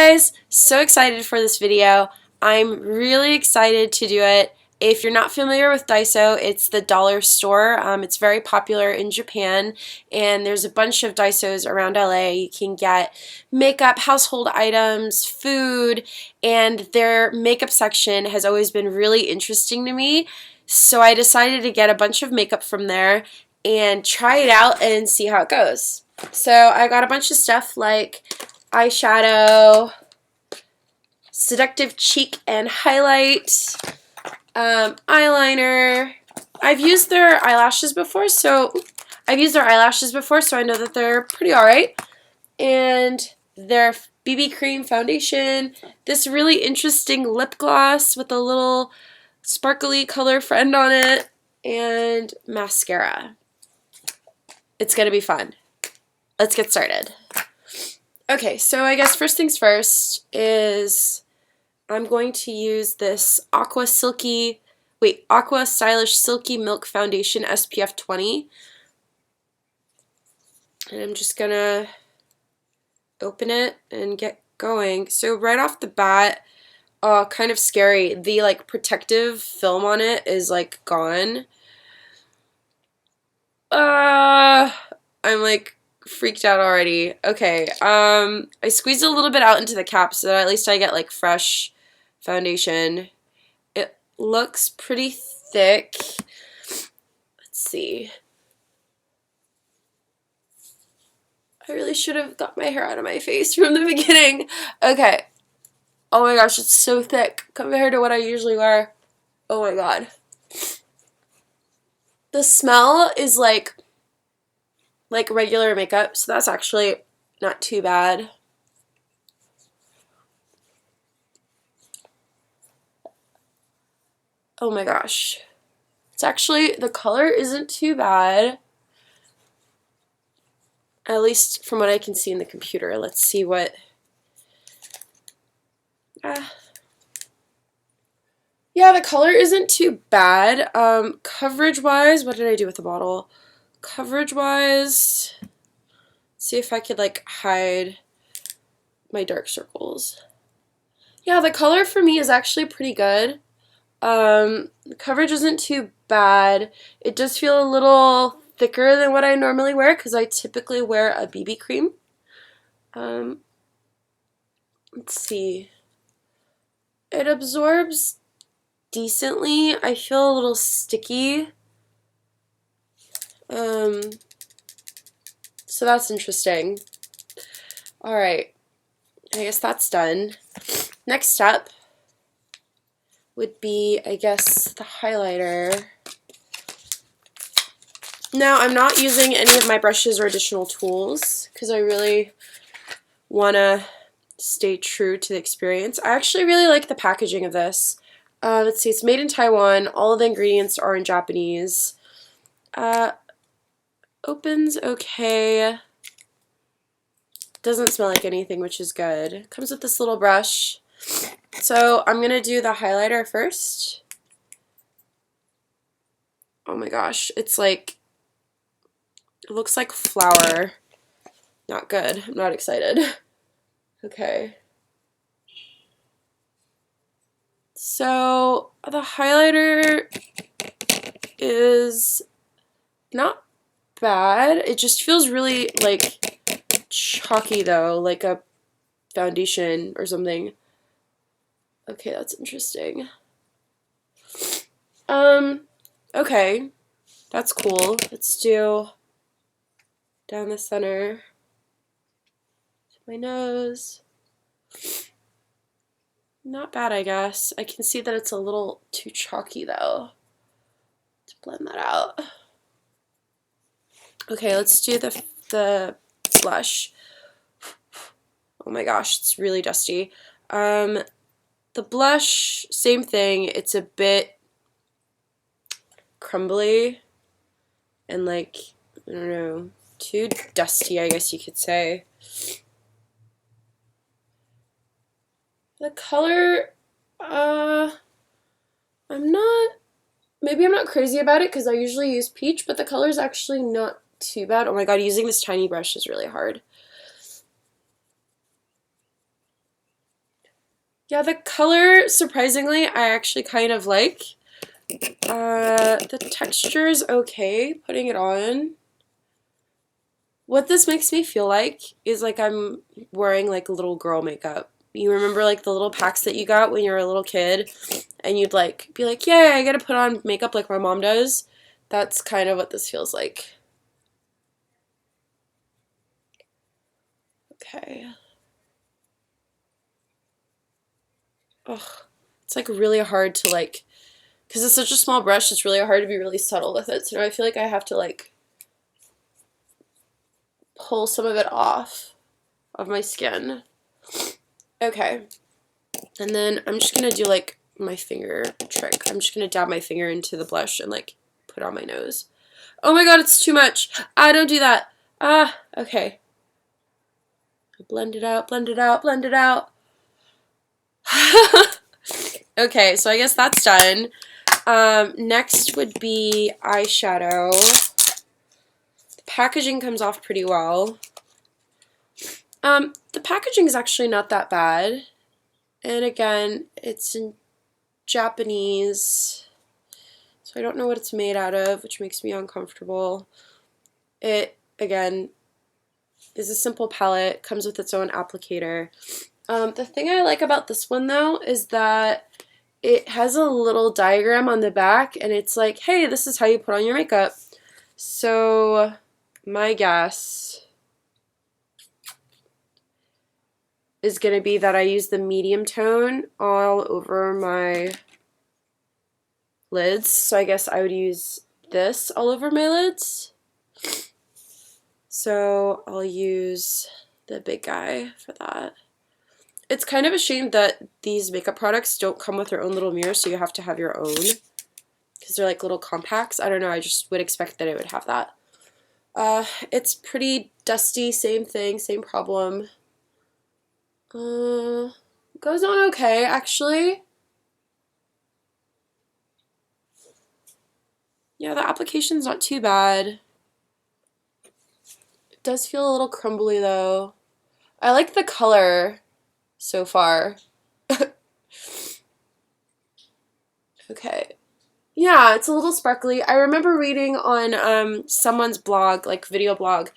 guys, so excited for this video. I'm really excited to do it. If you're not familiar with DAISO, it's the dollar store. It's very popular in Japan, and there's a bunch of DAISOs around LA. You can get makeup, household items, food, and their makeup section has always been really interesting to me. So I decided to get a bunch of makeup from there and try it out and see how it goes. So I got a bunch of stuff like eyeshadow, seductive cheek and highlight, eyeliner. I've used their eyelashes before, so I know that they're pretty alright. And their BB cream foundation, this really interesting lip gloss with a little sparkly color friend on it, and mascara. It's gonna be fun. Let's get started. Okay, so I guess first things first is I'm going to use this Aqua Stylish Silky Milk Foundation SPF 20. And I'm just gonna open it and get going. So right off the bat, kind of scary. The like protective film on it is like gone. I'm like freaked out already. Okay, I squeezed a little bit out into the cap so that at least I get like fresh foundation. It looks pretty thick. Let's see. I really should have got my hair out of my face from the beginning. Okay. Oh my gosh, it's so thick compared to what I usually wear. Oh my god. The smell is like regular makeup, so that's actually not too bad. Oh my gosh. It's actually, the color isn't too bad. At least from what I can see in the computer. Let's see what... Yeah, the color isn't too bad. Coverage-wise, what did I do with the bottle? Coverage-wise, see if I could like hide my dark circles. Yeah, the color for me is actually pretty good. The coverage isn't too bad. It does feel a little thicker than what I normally wear because I typically wear a BB cream. Let's see. It absorbs decently. I feel a little sticky. So that's interesting. Alright, I guess that's done. Next step would be, I guess, the highlighter. Now, I'm not using any of my brushes or additional tools because I really want to stay true to the experience. I actually really like the packaging of this. Let's see, it's made in Taiwan. All of the ingredients are in Japanese. Opens okay. Doesn't smell like anything, which is good. Comes with this little brush. So I'm gonna do the highlighter first. Oh my gosh, it's like, it looks like flour. Not good. I'm not excited. Okay. So the highlighter is not bad. It just feels really like chalky though, like a foundation or something. Okay, that's interesting. Okay, that's cool. Let's do down the center to my nose. Not bad, I guess. I can see that it's a little too chalky though. Let's blend that out. Okay, let's do the blush. Oh my gosh, it's really dusty. The blush, same thing. It's a bit crumbly and like, I don't know, too dusty, I guess you could say. The color, maybe I'm not crazy about it because I usually use peach, but the color's actually not too bad. Oh my god, using this tiny brush is really hard. Yeah, the color, surprisingly, I actually kind of like. The texture is okay, putting it on. What this makes me feel like is like I'm wearing like little girl makeup. You remember like the little packs that you got when you were a little kid and you'd like be like, "Yeah, I gotta put on makeup like my mom does." That's kind of what this feels like. Okay. Ugh. It's like really hard to like, because it's such a small brush, it's really hard to be really subtle with it. So now I feel like I have to like pull some of it off of my skin. Okay. And then I'm just going to do like my finger trick. I'm just going to dab my finger into the blush and like put on my nose. Oh my god, it's too much. Ah, don't do that. Ah, okay. Blend it out, blend it out, blend it out. Okay, so I guess that's done. Next would be eyeshadow. The packaging comes off pretty well. The packaging is actually not that bad. And again, it's in Japanese, so I don't know what it's made out of, which makes me uncomfortable. It, again, is a simple palette, comes with its own applicator. The thing I like about this one, though, is that it has a little diagram on the back, and it's like, hey, this is how you put on your makeup. So, my guess is going to be that I use the medium tone all over my lids. So I guess I would use this all over my lids. So I'll use the big guy for that. It's kind of a shame that these makeup products don't come with their own little mirror, so you have to have your own. Because they're like little compacts. I don't know, I just would expect that it would have that. It's pretty dusty, same thing, same problem. Goes on okay, actually. Yeah, the application's not too bad. It does feel a little crumbly though. I like the color so far. Okay. Yeah, it's a little sparkly. I remember reading on someone's blog, like video blog,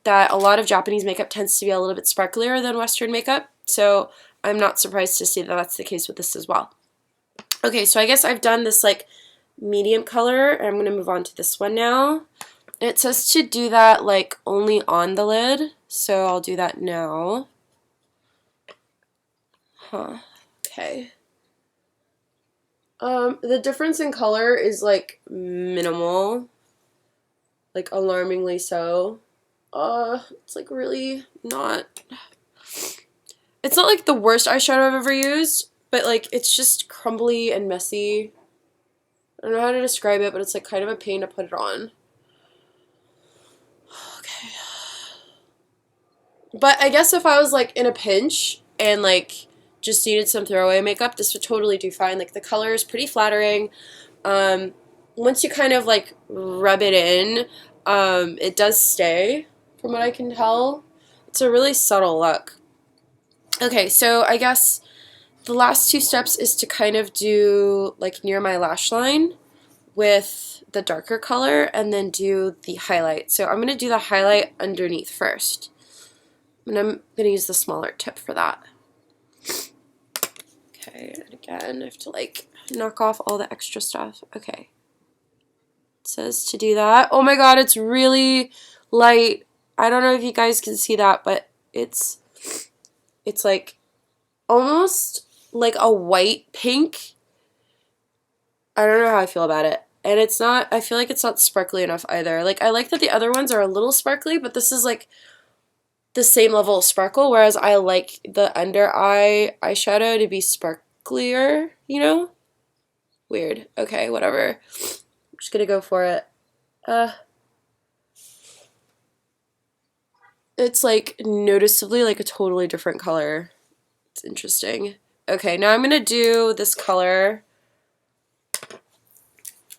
that a lot of Japanese makeup tends to be a little bit sparklier than Western makeup. So I'm not surprised to see that that's the case with this as well. Okay, so I guess I've done this like medium color, and I'm going to move on to this one now. It says to do that like only on the lid, so I'll do that now. Okay. The difference in color is like minimal, like alarmingly so. It's like really not, it's not like the worst eyeshadow I've ever used, but like it's just crumbly and messy. I don't know how to describe it, but it's like kind of a pain to put it on. Okay. But I guess if I was like in a pinch and like just needed some throwaway makeup, this would totally do fine. Like the color is pretty flattering. Once you kind of like rub it in, it does stay from what I can tell. It's a really subtle look. Okay, so I guess the last two steps is to kind of do like near my lash line with the darker color and then do the highlight. So I'm going to do the highlight underneath first. And I'm going to use the smaller tip for that. Okay, and again, I have to like knock off all the extra stuff. Okay. It says to do that. Oh my god, it's really light. I don't know if you guys can see that, but it's like almost like a white pink. I don't know how I feel about it. And it's not, I feel like it's not sparkly enough either. Like, I like that the other ones are a little sparkly, but this is like the same level of sparkle, whereas I like the under eye eyeshadow to be sparklier, you know? Weird. Okay, whatever. I'm just gonna go for it. It's like noticeably like a totally different color. It's interesting. Okay, now I'm gonna do this color.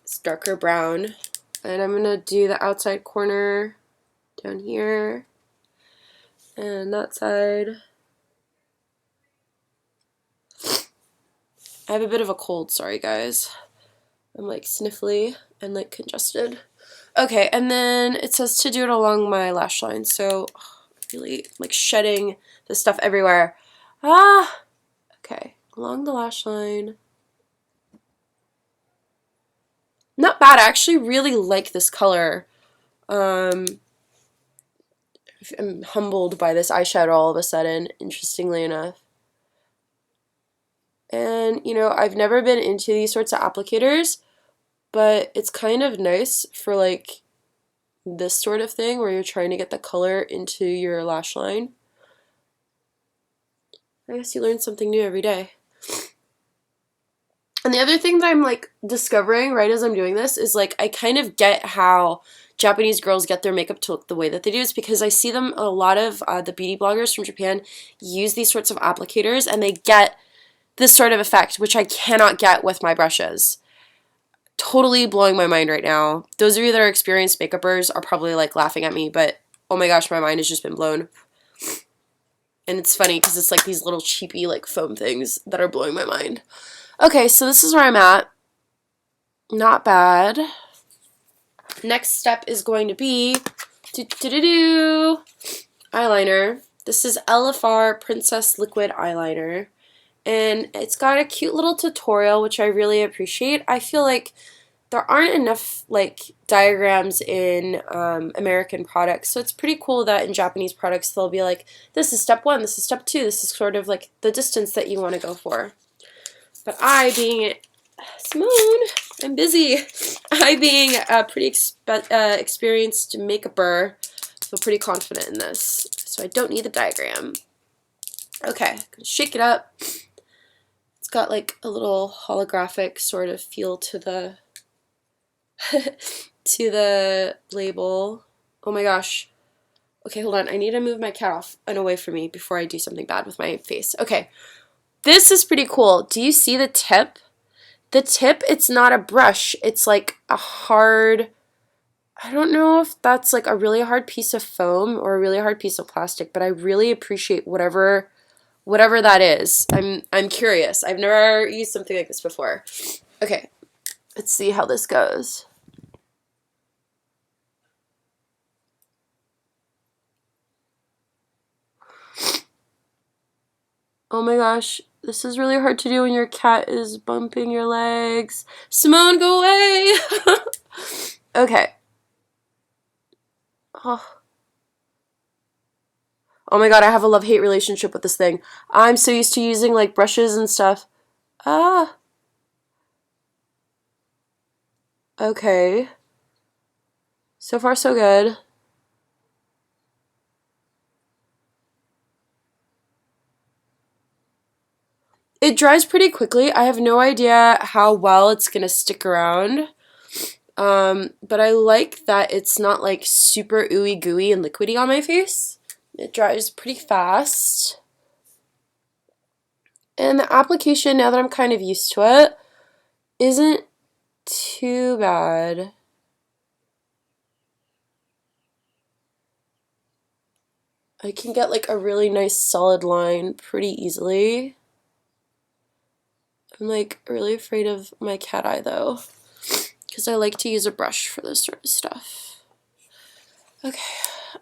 It's darker brown. And I'm gonna do the outside corner down here. And that side. I have a bit of a cold, sorry guys. I'm like sniffly and like congested. Okay, and then it says to do it along my lash line, so really like shedding the stuff everywhere. Okay, along the lash line. Not bad, I actually really like this color. I'm humbled by this eyeshadow all of a sudden, interestingly enough. And, you know, I've never been into these sorts of applicators, but it's kind of nice for like this sort of thing where you're trying to get the color into your lash line. I guess you learn something new every day. And the other thing that I'm like discovering right as I'm doing this is like I kind of get how Japanese girls get their makeup to look the way that they do. It's because I see them, a lot of the beauty bloggers from Japan use these sorts of applicators and they get this sort of effect, which I cannot get with my brushes. Totally blowing my mind right now. Those of you that are experienced makeupers are probably like laughing at me, but oh my gosh, my mind has just been blown. And it's funny because it's like these little cheapy like foam things that are blowing my mind. Okay, so this is where I'm at. Not bad. Next step is going to be eyeliner. This is LFR Princess Liquid Eyeliner. And it's got a cute little tutorial, which I really appreciate. I feel like there aren't enough like diagrams in American products, so it's pretty cool that in Japanese products they'll be like, this is step 1, this is step 2, this is sort of like the distance that you want to go for. But I, being Simone, I'm busy. I, being a pretty experienced makeuper, feel pretty confident in this, so I don't need the diagram. Okay, gonna shake it up. It's got like a little holographic sort of feel to the to the label. Oh my gosh. Okay, hold on. I need to move my cat off and away from me before I do something bad with my face. Okay. This is pretty cool. Do you see the tip? The tip, it's not a brush. It's like a hard, I don't know if that's like a really hard piece of foam or a really hard piece of plastic, but I really appreciate whatever that is. I'm curious. I've never used something like this before. Okay. Let's see how this goes. Oh my gosh, this is really hard to do when your cat is bumping your legs. Simone, go away! Okay. Oh. Oh my god, I have a love-hate relationship with this thing. I'm so used to using like brushes and stuff. Ah. Okay. So far so good. It dries pretty quickly. I have no idea how well it's gonna stick around. But I like that it's not like super ooey gooey and liquidy on my face. It dries pretty fast. And the application, now that I'm kind of used to it, isn't too bad. I can get like a really nice solid line pretty easily. I'm like really afraid of my cat eye though, because I like to use a brush for this sort of stuff. Okay,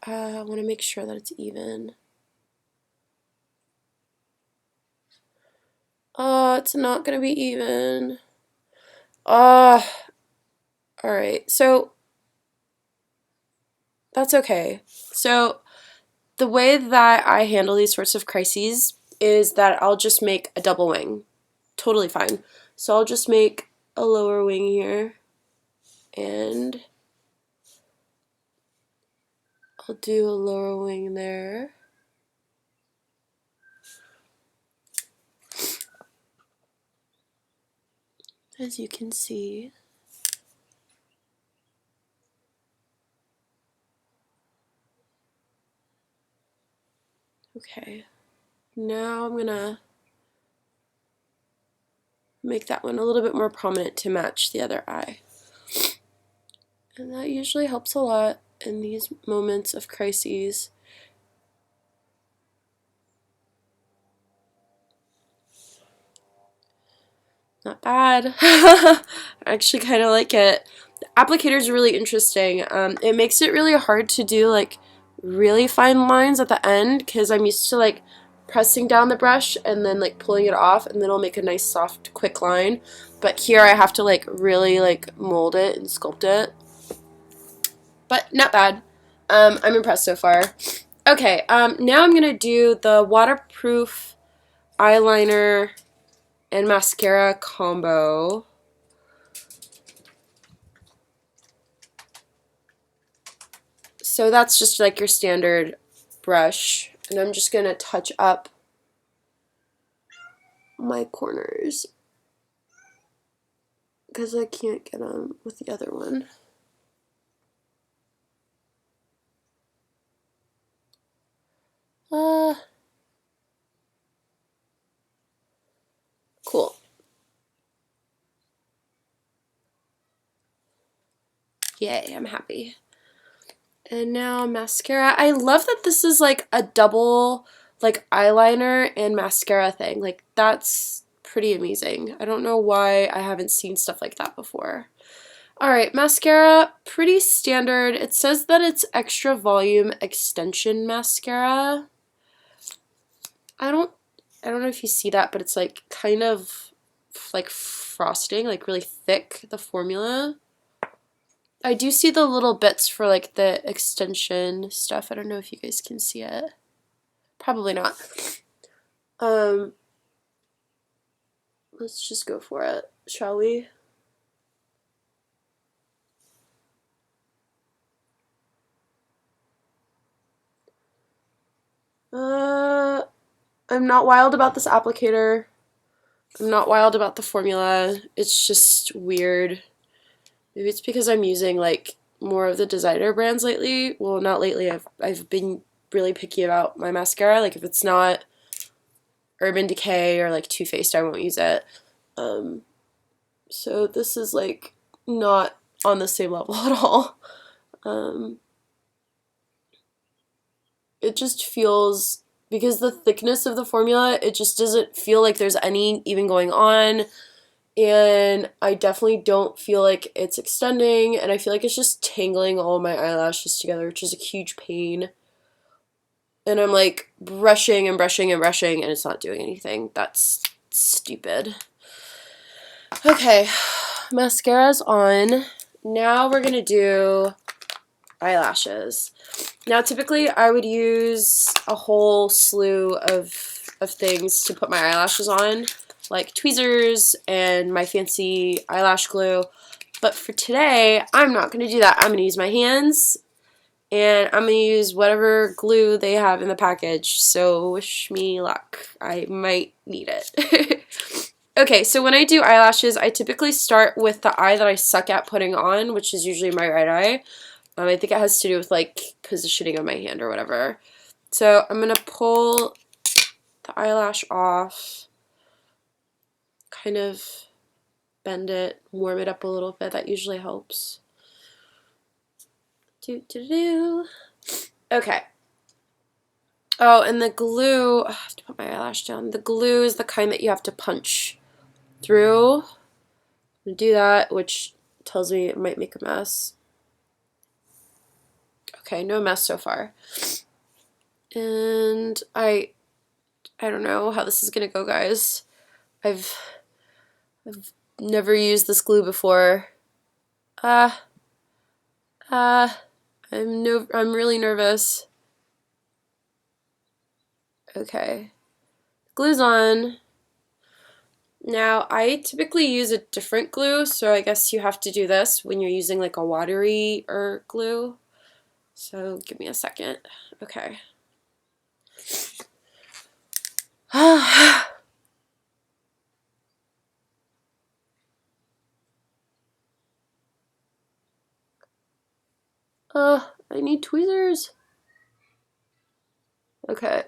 I want to make sure that it's even. It's not gonna be even. Alright, so that's okay. So the way that I handle these sorts of crises is that I'll just make a double wing. Totally fine. So I'll just make a lower wing here, and I'll do a lower wing there. As you can see. Okay, now I'm gonna make that one a little bit more prominent to match the other eye. And that usually helps a lot in these moments of crises. Not bad. I actually kind of like it. The applicator is really interesting. It makes it really hard to do like really fine lines at the end because I'm used to like pressing down the brush and then like pulling it off, and then it'll make a nice soft quick line. But here I have to like really like mold it and sculpt it. But not bad. I'm impressed so far. Okay, now I'm gonna do the waterproof eyeliner and mascara combo. So that's just like your standard brush, and I'm just gonna touch up my corners because I can't get them with the other one. Cool. Yay, I'm happy. And now mascara. I love that this is like a double like eyeliner and mascara thing. Like that's pretty amazing. I don't know why I haven't seen stuff like that before. Alright, mascara, pretty standard. It says that it's extra volume extension mascara. I don't know if you see that, but it's like kind of like frosting, like really thick, the formula. I do see the little bits for like the extension stuff. I don't know if you guys can see it. Probably not. Let's just go for it, shall we? I'm not wild about this applicator. I'm not wild about the formula. It's just weird. Maybe it's because I'm using like more of the designer brands lately. Well, not lately. I've been really picky about my mascara. Like if it's not Urban Decay or like Too Faced, I won't use it. So this is like not on the same level at all. It just feels, because the thickness of the formula, it just doesn't feel like there's any even going on. And I definitely don't feel like it's extending, and I feel like it's just tangling all my eyelashes together, which is a huge pain. And I'm like brushing and brushing and brushing, and it's not doing anything. That's stupid. Okay, mascara's on. Now we're gonna do eyelashes. Now typically I would use a whole slew of things to put my eyelashes on, like tweezers and my fancy eyelash glue. But for today, I'm not going to do that. I'm going to use my hands, and I'm going to use whatever glue they have in the package. So wish me luck. I might need it. Okay, so when I do eyelashes, I typically start with the eye that I suck at putting on, which is usually my right eye. I think it has to do with like positioning of my hand or whatever. So I'm going to pull the eyelash off, kind of bend it, warm it up a little bit. That usually helps. Okay. Oh, and the glue, I have to put my eyelash down. The glue is the kind that you have to punch through. I'm going to do that, which tells me it might make a mess. Okay, no mess so far. And I don't know how this is going to go, guys. I've never used this glue before. I'm really nervous. Okay. Glue's on. Now, I typically use a different glue, so I guess you have to do this when you're using like a watery glue. So give me a second. Okay. I need tweezers. Okay.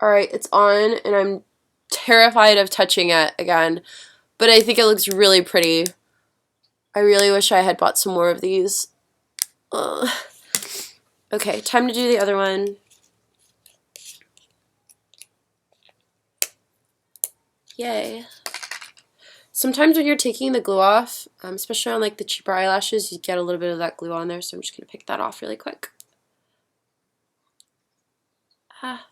Alright, it's on, and I'm terrified of touching it again, but I think it looks really pretty. I really wish I had bought some more of these. Okay, time to do the other one. Yay. Sometimes when you're taking the glue off, especially on like the cheaper eyelashes, you get a little bit of that glue on there, so I'm just going to pick that off really quick. Ah.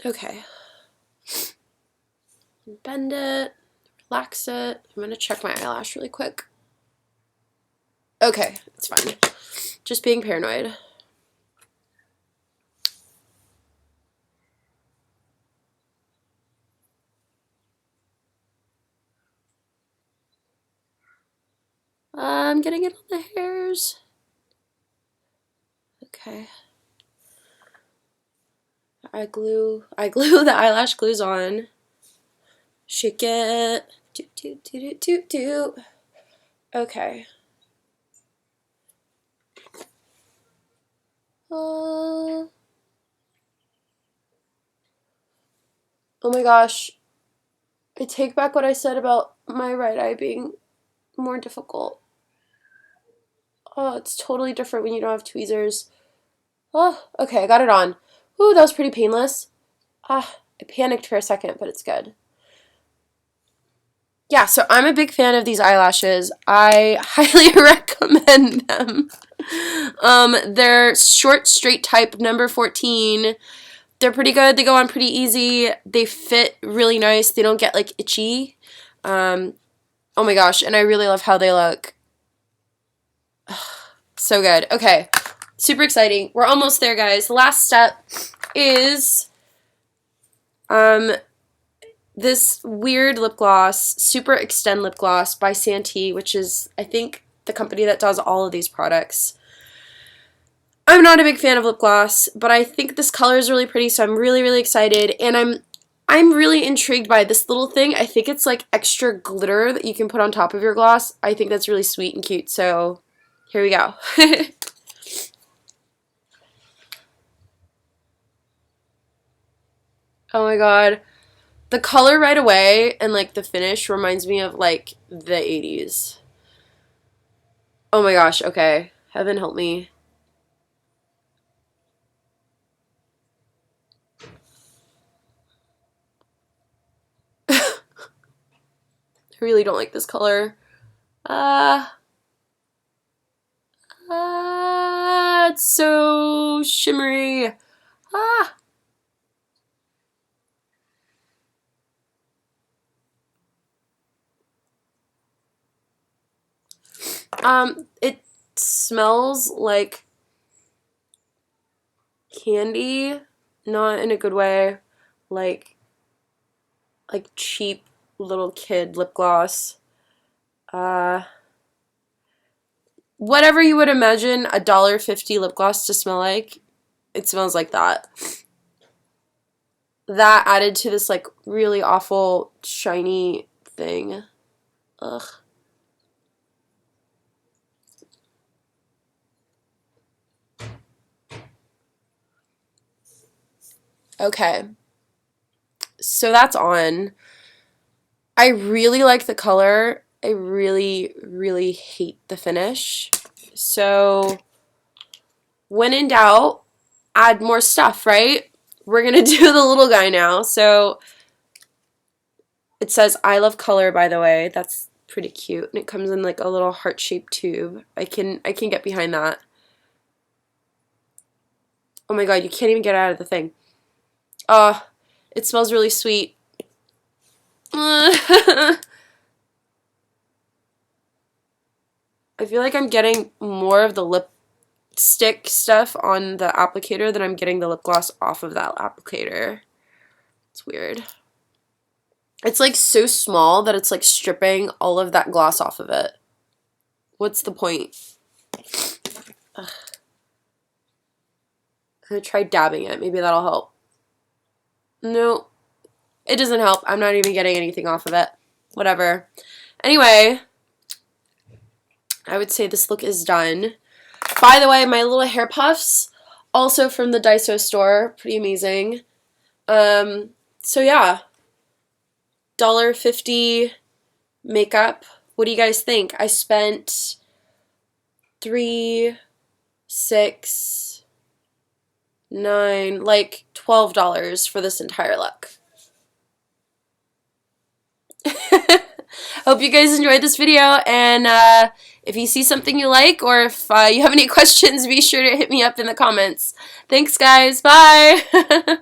Okay. Bend it, relax it. I'm going to check my eyelash really quick. Okay, it's fine. Just being paranoid. I'm getting it on the hairs. Okay. I glue the eyelash glues on. Shake it. Toot, toot, toot, toot, toot. Okay. Oh my gosh. I take back what I said about my right eye being more difficult. Oh, it's totally different when you don't have tweezers. Oh, okay, I got it on. Ooh, that was pretty painless. Ah, I panicked for a second, but it's good. Yeah, so I'm a big fan of these eyelashes. I highly recommend them. They're short, straight type, number 14. They're pretty good. They go on pretty easy. They fit really nice. They don't get, like, itchy. Oh my gosh, and I really love how they look. So good. Okay, super exciting. We're almost there, guys. The last step is this weird lip gloss, Super Extend Lip Gloss by Santee, which is, I think, the company that does all of these products. I'm not a big fan of lip gloss, but I think this color is really pretty, so I'm really, really excited. And I'm really intrigued by this little thing. I think it's like extra glitter that you can put on top of your gloss. I think that's really sweet and cute, so here we go. Oh my god. The color right away and like the finish reminds me of like the 80s. Oh my gosh, okay. Heaven help me. I really don't like this color. It's so shimmery. Ah. It smells like candy, not in a good way, like cheap little kid lip gloss. Whatever you would imagine a $1.50 lip gloss to smell like, it smells like that. That added to this like really awful shiny thing. Ugh. Okay. So that's on. I really like the color. I really, really hate the finish. So when in doubt, add more stuff, right? We're going to do the little guy now. So it says I love color, by the way. That's pretty cute. And it comes in like a little heart-shaped tube. I can get behind that. Oh my god, you can't even get it out of the thing. It smells really sweet. I feel like I'm getting more of the lipstick stuff on the applicator than I'm getting the lip gloss off of that applicator. It's weird. It's like so small that it's like stripping all of that gloss off of it. What's the point? Ugh. I'm gonna try dabbing it. Maybe that'll help. No, it doesn't help. I'm not even getting anything off of it. Whatever. Anyway, I would say this look is done. By the way, my little hair puffs, also from the DAISO store. Pretty amazing. So yeah. $1.50 makeup. What do you guys think? I spent $3, $6, 9, like $12 for this entire look. Hope you guys enjoyed this video, and if you see something you like, or if you have any questions, be sure to hit me up in the comments. Thanks, guys. Bye!